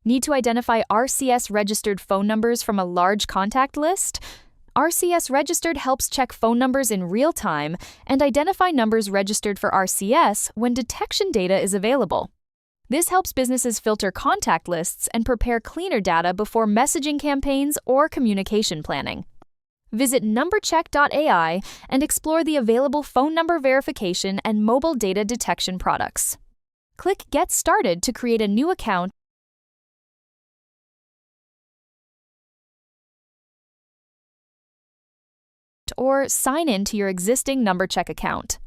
Need to identify RCS registered phone numbers from a large contact list? RCS Registered helps check phone numbers in real time and identify numbers registered for RCS when detection data is available. This helps businesses filter contact lists and prepare cleaner data before messaging campaigns or communication planning. Visit NumberCheck.ai and explore the available phone number verification and mobile data detection products. Click Get Started to create a new account or sign in to your existing NumberCheck account.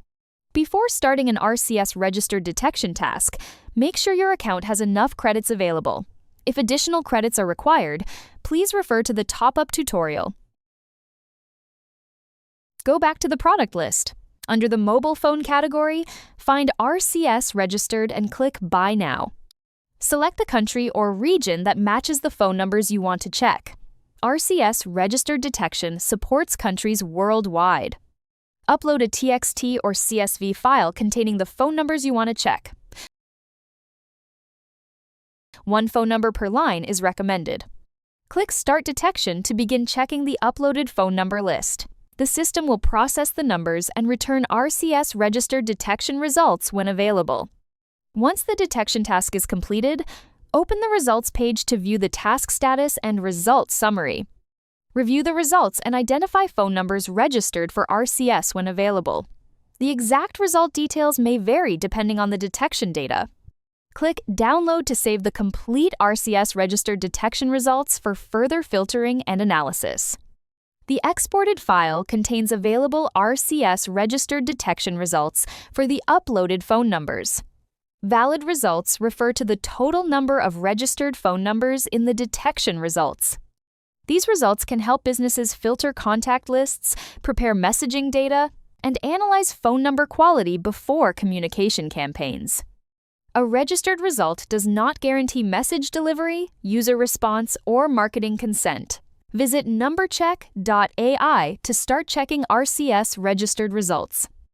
Before starting an RCS registered detection task, make sure your account has enough credits available. If additional credits are required, please refer to the top-up tutorial. Go back to the product list. Under the mobile phone category, find RCS Registered and click Buy Now. Select the country or region that matches the phone numbers you want to check. RCS Registered Detection supports countries worldwide. Upload a TXT or CSV file containing the phone numbers you want to check. One phone number per line is recommended. Click Start Detection to begin checking the uploaded phone number list. The system will process the numbers and return RCS Registered Detection results when available. Once the detection task is completed, open the results page to view the task status and results summary. Review the results and identify phone numbers registered for RCS when available. The exact result details may vary depending on the detection data. Click Download to save the complete RCS registered detection results for further filtering and analysis. The exported file contains available RCS registered detection results for the uploaded phone numbers. Valid results refer to the total number of registered phone numbers in the detection results. These results can help businesses filter contact lists, prepare messaging data, and analyze phone number quality before communication campaigns. A registered result does not guarantee message delivery, user response, or marketing consent. Visit NumberCheck.ai to start checking RCS registered results.